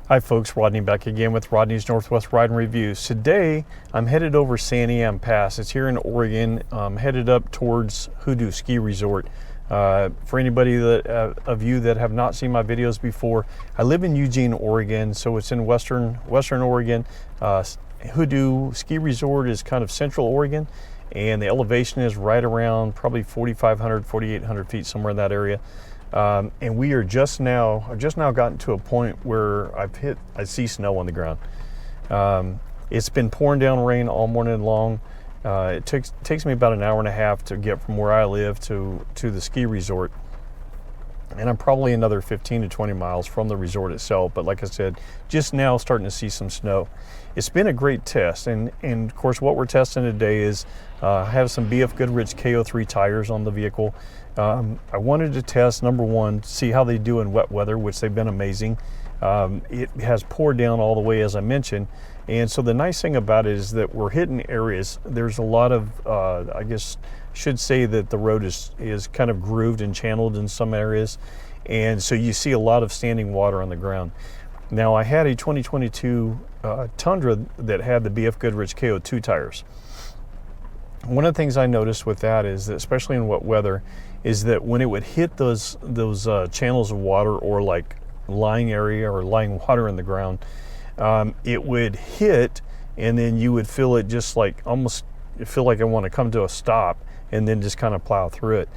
Hi folks, Rodney back again with Rodney's Northwest Riding Reviews. Today I'm headed over Santiam Pass. It's here in Oregon. I'm headed up towards Hoodoo Ski Resort. For anybody of you that have not seen my videos before, I live in Eugene, Oregon, so it's in western Oregon. Hoodoo Ski Resort is kind of central Oregon, and the elevation is right around probably 4,500, 4,800 feet, somewhere in that area. And we are I've just now gotten to a point where I see snow on the ground. It's been pouring down rain all morning long. It takes me about an hour and a half to get from where I live to the ski resort. And I'm probably another 15 to 20 miles from the resort itself. But like I said, just now starting to see some snow. It's been a great test. And of course, what we're testing today is I have some BF Goodrich KO3 tires on the vehicle. I wanted to test, number one, see how they do in wet weather, which they've been amazing. It has poured down all the way, as I mentioned. And so the nice thing about it is that we're hitting areas. There's a lot of, I guess, should say that the road is kind of grooved and channeled in some areas. And so you see a lot of standing water on the ground. Now, I had a 2022 Tundra that had the BF Goodrich KO2 tires. One of the things I noticed with that is that, especially in wet weather, is that when it would hit those channels of water or like lying area or lying water in the ground, it would hit, and then you would feel it just like almost feel like I want to come to a stop and then just kind of plow through it.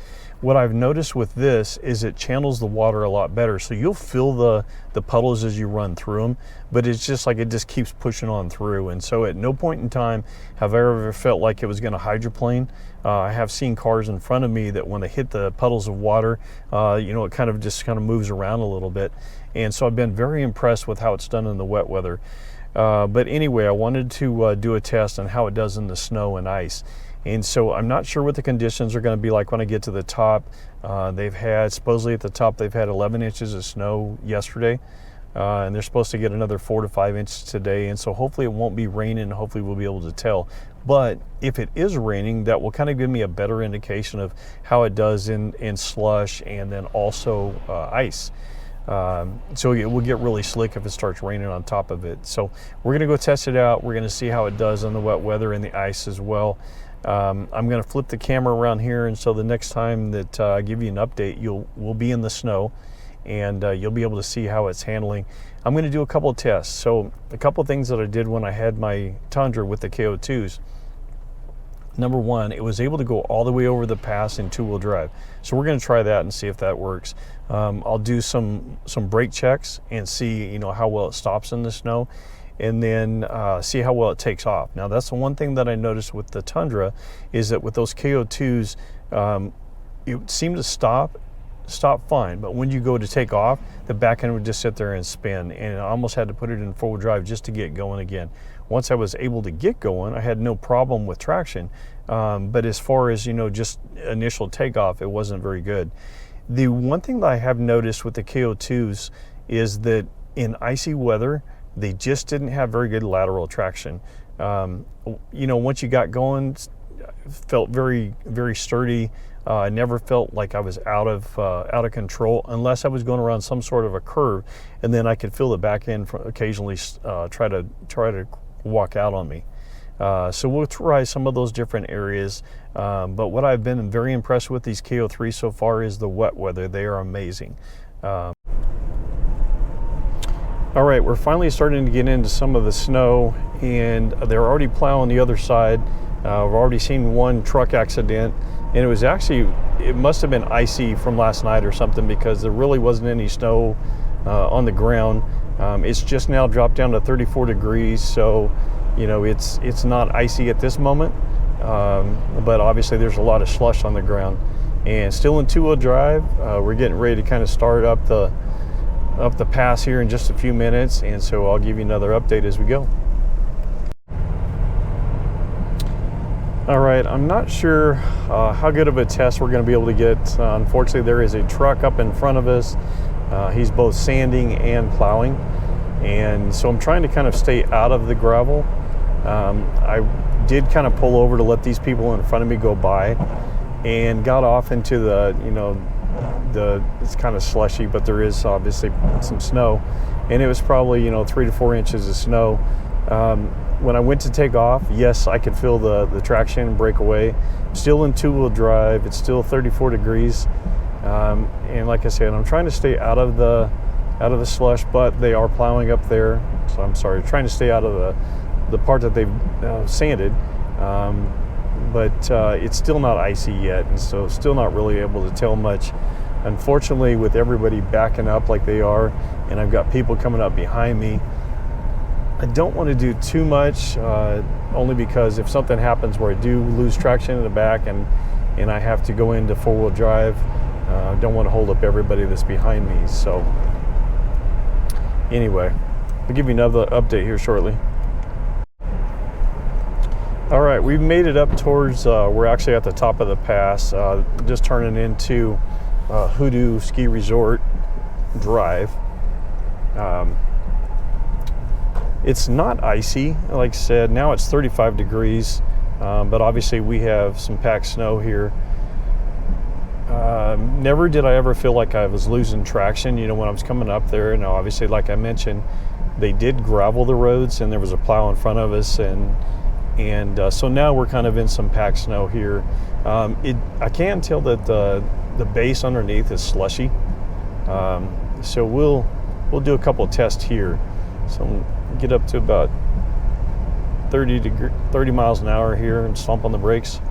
What I've noticed with this is it channels the water a lot better. So you'll feel the puddles as you run through them, but it's just like it just keeps pushing on through. And so at no point in time have I ever felt like it was going to hydroplane. I have seen cars in front of me that when they hit the puddles of water, it kind of moves around a little bit. And so I've been very impressed with how it's done in the wet weather. But anyway, I wanted to do a test on how it does in the snow and ice. And so I'm not sure what the conditions are going to be like when I get to the top. Supposedly at the top, they've had 11 inches of snow yesterday. And they're supposed to get another 4 to 5 inches today. And so hopefully it won't be raining. Hopefully we'll be able to tell. But if it is raining, that will kind of give me a better indication of how it does in slush and then also ice. So it will get really slick if it starts raining on top of it. So we're going to go test it out. We're going to see how it does on the wet weather and the ice as well. I'm going to flip the camera around here, and so the next time that I give you an update, we'll be in the snow, and you'll be able to see how it's handling. I'm going to do a couple of tests. So a couple of things that I did when I had my Tundra with the KO2's. Number one, it was able to go all the way over the pass in two-wheel drive. So we're going to try that and see if that works. I'll do some brake checks and see how well it stops in the snow, and then see how well it takes off. Now, that's the one thing that I noticed with the Tundra is that with those KO2's, it seemed to stop fine, but when you go to take off, the back end would just sit there and spin, and I almost had to put it in four-wheel drive just to get going again. Once I was able to get going, I had no problem with traction, but as far as just initial takeoff, it wasn't very good. The one thing that I have noticed with the KO2's is that in icy weather, they just didn't have very good lateral traction. Once you got going, felt very, very sturdy. I never felt like I was out of control unless I was going around some sort of a curve, and then I could feel the back end occasionally try to walk out on me. So we'll try some of those different areas. But what I've been very impressed with these KO3 so far is the wet weather. They are amazing. All right, we're finally starting to get into some of the snow, and they're already plowing the other side. We've already seen one truck accident, and it must have been icy from last night or something, because there really wasn't any snow on the ground. It's just now dropped down to 34 degrees, so it's not icy at this moment, but obviously there's a lot of slush on the ground. And still in two-wheel drive, we're getting ready to kind of start up the pass here in just a few minutes, and so I'll give you another update as we go. All right, I'm not sure how good of a test we're going to be able to get. Unfortunately, there is a truck up in front of us. He's both sanding and plowing, and so I'm trying to kind of stay out of the gravel. I did kind of pull over to let these people in front of me go by, and got off into the it's kind of slushy, but there is obviously some snow, and it was probably, you know, 3 to 4 inches of snow. When I went to take off, yes, I could feel the traction break away. Still in two-wheel drive. It's still 34 degrees, and like I said, I'm trying to stay out of the slush, but they are plowing up there. So I'm sorry, trying to stay out of the part that they've sanded. But it's still not icy yet, and so still not really able to tell much. Unfortunately, with everybody backing up like they are, and I've got people coming up behind me, I don't want to do too much, only because if something happens where I do lose traction in the back and I have to go into four-wheel drive, I don't want to hold up everybody that's behind me. So anyway, I'll give you another update here shortly. All right, we've made it up towards, we're actually at the top of the pass, just turning into Hoodoo Ski Resort Drive. It's not icy, like I said. Now it's 35 degrees, but obviously we have some packed snow here. Never did I ever feel like I was losing traction, you know, when I was coming up there. And obviously, like I mentioned, they did gravel the roads, and there was a plow in front of us, and so now we're kind of in some packed snow here. I can tell that the base underneath is slushy, so we'll do a couple of tests here. So get up to about 30 miles an hour here and stomp on the brakes.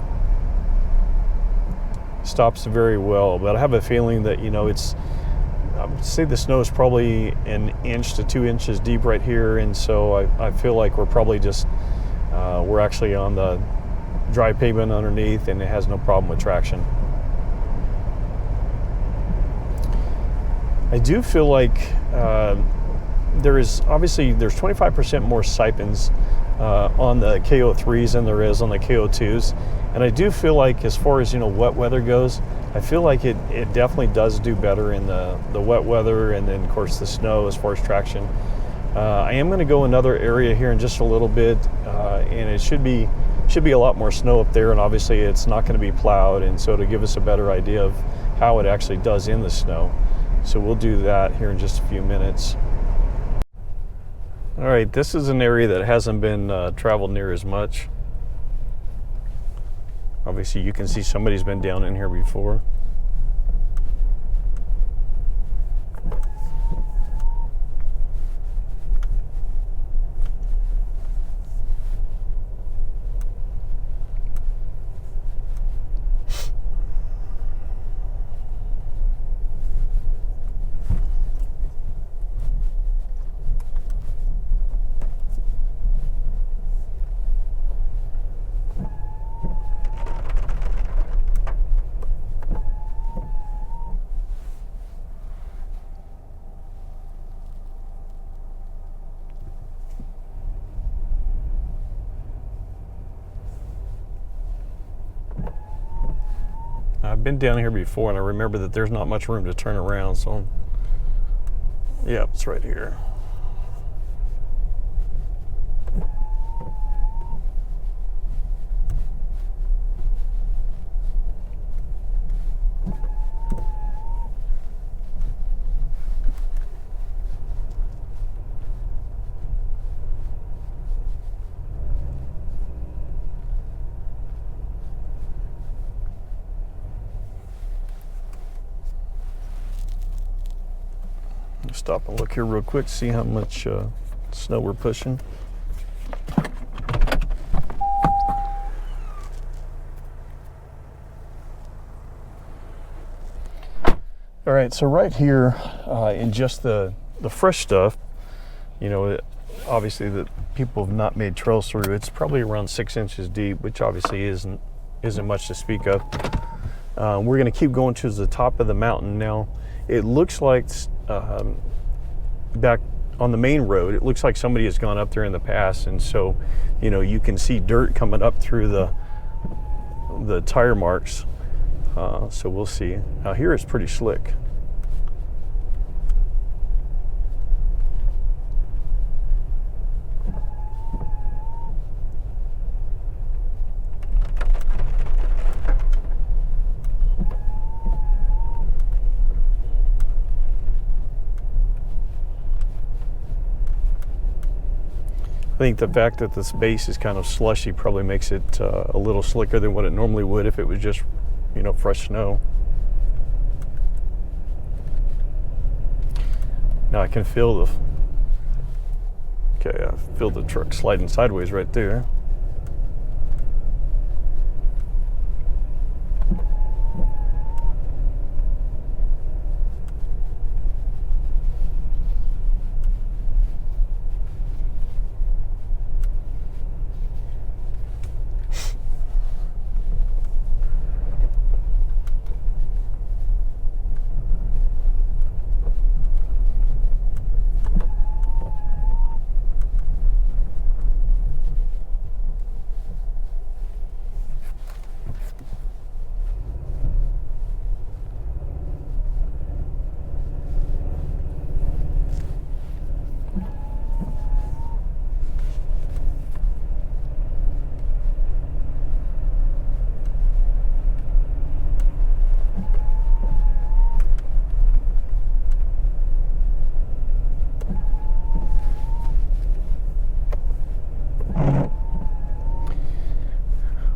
Stops very well, but I have a feeling that, you know, I would say the snow is probably 1 inch to 2 inches deep right here, and so I feel like we're probably just we're actually on the dry pavement underneath, and it has no problem with traction. I do feel like there's 25% more sipens on the KO3's than there is on the KO2's, and I do feel like, as far as, you know, wet weather goes, I feel like it definitely does do better in the wet weather, and then of course the snow as far as traction. I am going to go another area here in just a little bit, and it should be a lot more snow up there, and obviously it's not going to be plowed, and so to give us a better idea of how it actually does in the snow. So we'll do that here in just a few minutes. All right, this is an area that hasn't been traveled near as much. Obviously you can see somebody's been down in here before. I've been down here before, and I remember that there's not much room to turn around, so yeah, it's right here. Stop and look here real quick, see how much snow we're pushing. All right, so right here in just the fresh stuff, you know, obviously the people have not made trails through. It's probably around 6 inches deep, which obviously isn't much to speak of. We're going to keep going to the top of the mountain now. It looks like back on the main road, it looks like somebody has gone up there in the past, and so, you know, you can see dirt coming up through the tire marks. So we'll see. Now here it's pretty slick. I think the fact that this base is kind of slushy probably makes it a little slicker than what it normally would if it was just, you know, fresh snow. Now I can feel the, okay, I feel the truck sliding sideways right there.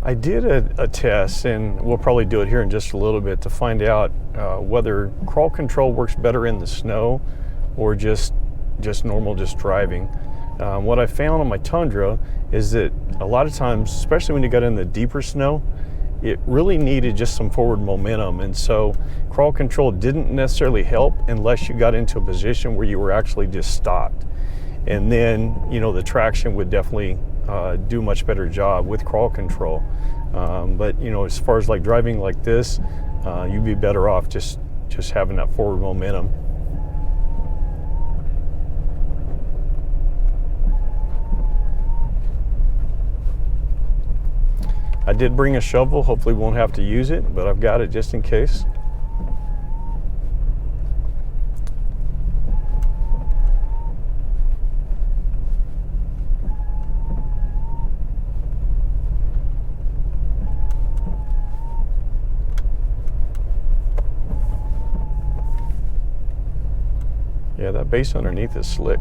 I did a test, and we'll probably do it here in just a little bit to find out whether crawl control works better in the snow or just normal driving. What I found on my Tundra is that a lot of times, especially when you got in the deeper snow, it really needed just some forward momentum, and so crawl control didn't necessarily help unless you got into a position where you were actually just stopped. And then, you know, the traction would definitely do a much better job with crawl control. But, you know, as far as like driving like this, you'd be better off just having that forward momentum. I did bring a shovel, hopefully won't have to use it, but I've got it just in case. Yeah, that base underneath is slick.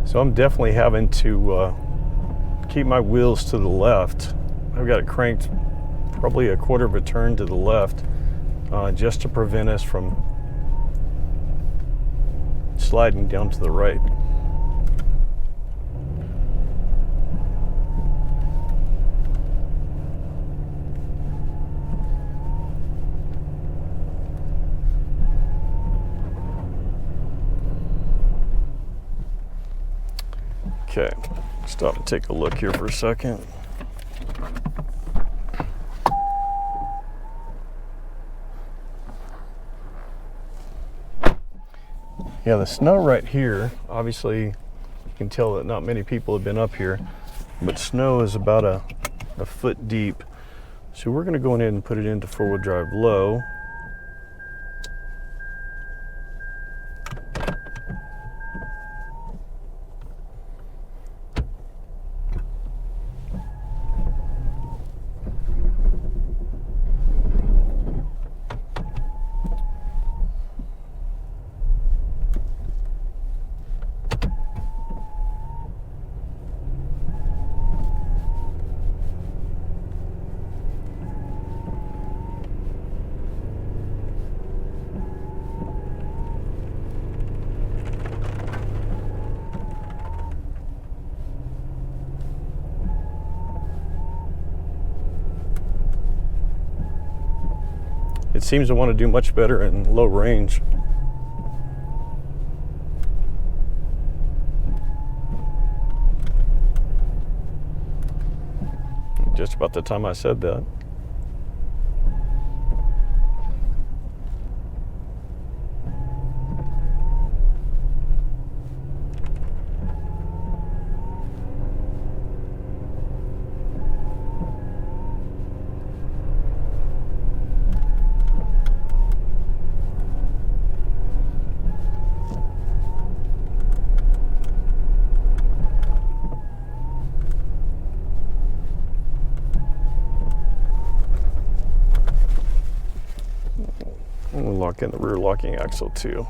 So I'm definitely having to keep my wheels to the left. I've got it cranked probably a quarter of a turn to the left just to prevent us from sliding down to the right. Okay, stop and take a look here for a second. Yeah, the snow right here, obviously you can tell that not many people have been up here, but snow is about a foot deep. So we're going to go ahead and put it into four-wheel drive low. It seems to want to do much better in low range. Just about the time I said that. lock in the rear locking axle too.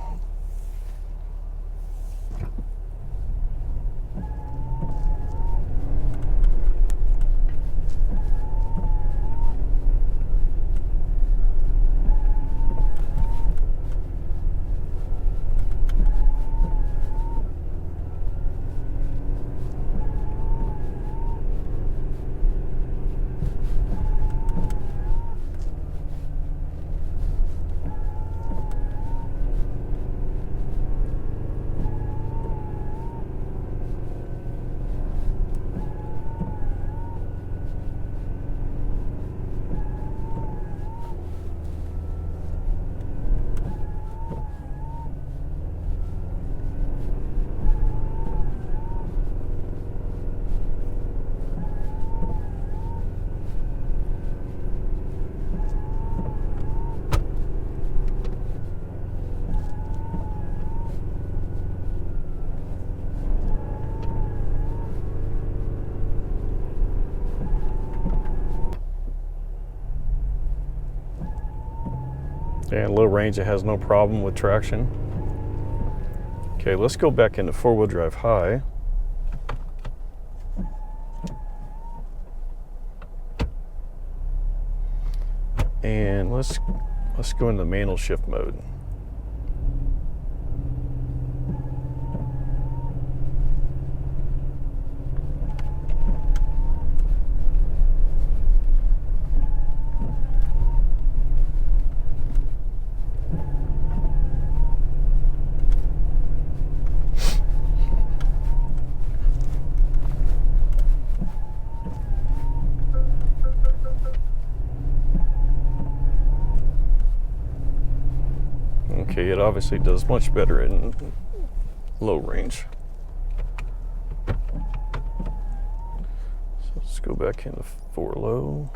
And low range, it has no problem with traction. Okay, let's go back into four-wheel drive high. And let's go into manual shift mode. Okay, it obviously does much better in low range. So let's go back into 4 low.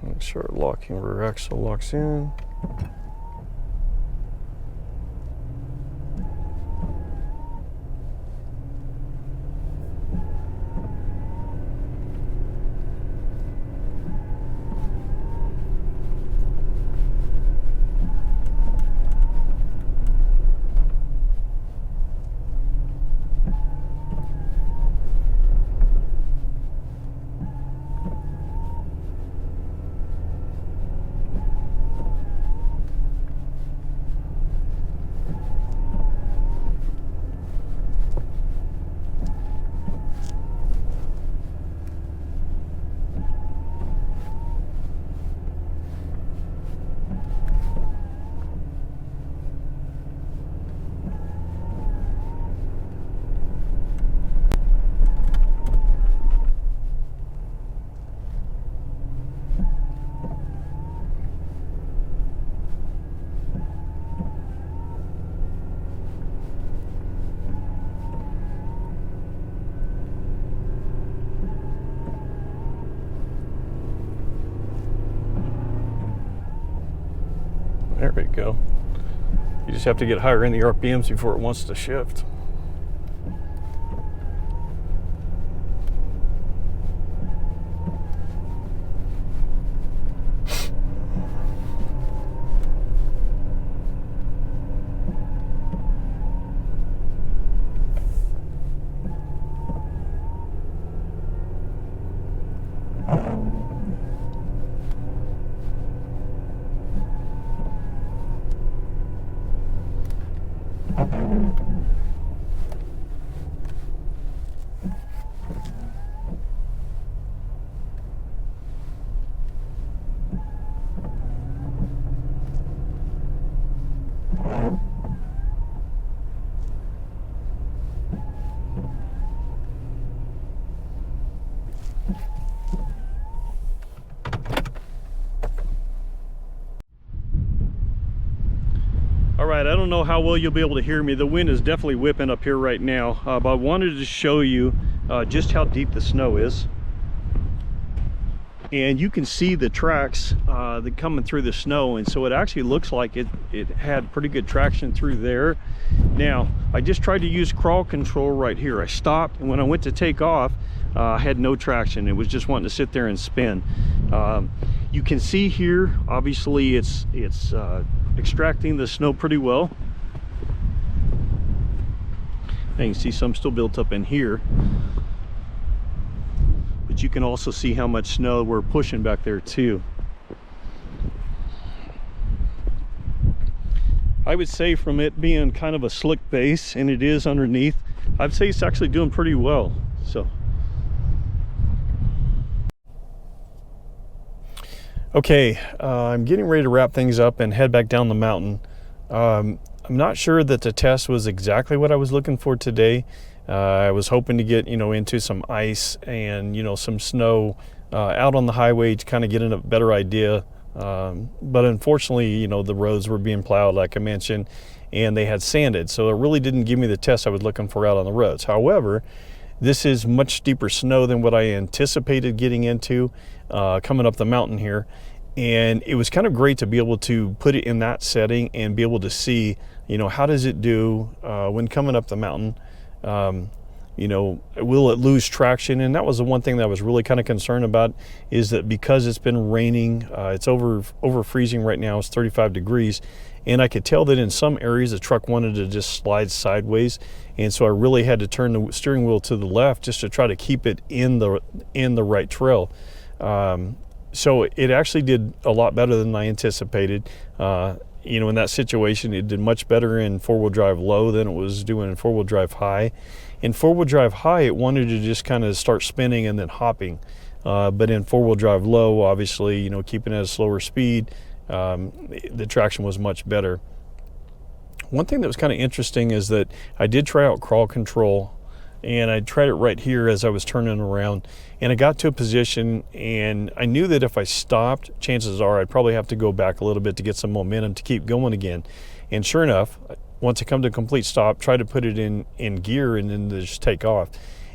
Make sure locking rear axle locks in. There we go. You just have to get higher in the RPMs before it wants to shift. All right, I don't know how well you'll be able to hear me. The wind is definitely whipping up here right now, but I wanted to show you just how deep the snow is. and you can see the tracks that coming through the snow, and so it actually looks like it had pretty good traction through there. Now I just tried to use crawl control right here. I stopped, and when I went to take off, I had no traction. It was just wanting to sit there and spin. You can see here, obviously it's extracting the snow pretty well. And you can see some still built up in here, but you can also see how much snow we're pushing back there too. I would say, from it being kind of a slick base, and it is underneath, I'd say it's actually doing pretty well. So okay, I'm getting ready to wrap things up and head back down the mountain. I'm not sure that the test was exactly what I was looking for today. I was hoping to get, into some ice and, some snow out on the highway to kind of get a better idea. But unfortunately, the roads were being plowed, like I mentioned, and they had sanded. So it really didn't give me the test I was looking for out on the roads. However, this is much steeper snow than what I anticipated getting into coming up the mountain here. And it was kind of great to be able to put it in that setting and be able to see, how does it do when coming up the mountain? Will it lose traction? And that was the one thing that I was really kind of concerned about, is that because it's been raining, it's over freezing right now. It's 35 degrees, and I could tell that in some areas the truck wanted to just slide sideways, and so I really had to turn the steering wheel to the left just to try to keep it in the right trail. So it actually did a lot better than I anticipated. In that situation, it did much better in four-wheel drive low than it was doing in four-wheel drive high. In four-wheel drive high, it wanted to just kind of start spinning and then hopping. But in four-wheel drive low, obviously, keeping it at a slower speed, the traction was much better. One thing that was kind of interesting is that I did try out crawl control, and I tried it right here as I was turning around, and I got to a position, and I knew that if I stopped, chances are I'd probably have to go back a little bit to get some momentum to keep going again. And sure enough, once I come to a complete stop, try to put it in gear and then just take off.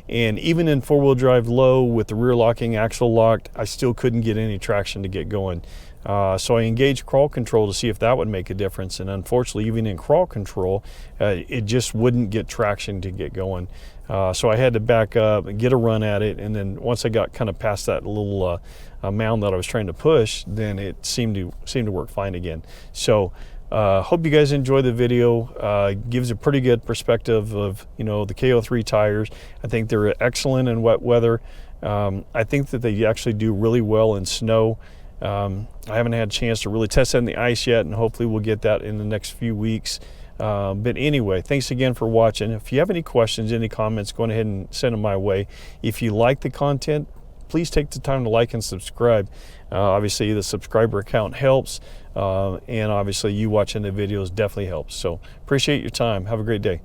And even in four-wheel drive low with the rear locking axle locked, I still couldn't get any traction to get going. So I engaged crawl control to see if that would make a difference, and unfortunately, even in crawl control, it just wouldn't get traction to get going. So I had to back up and get a run at it, and then once I got kind of past that little mound that I was trying to push, then it seemed to work fine again. So hope you guys enjoy the video. Gives a pretty good perspective of the KO3 tires. I think they're excellent in wet weather. I think that they actually do really well in snow. I haven't had a chance to really test that in the ice yet, and hopefully we'll get that in the next few weeks. But anyway, thanks again for watching. If you have any questions, any comments, go ahead and send them my way. If you like the content, please take the time to like and subscribe. Obviously, the subscriber count helps, and obviously you watching the videos definitely helps. So appreciate your time. Have a great day.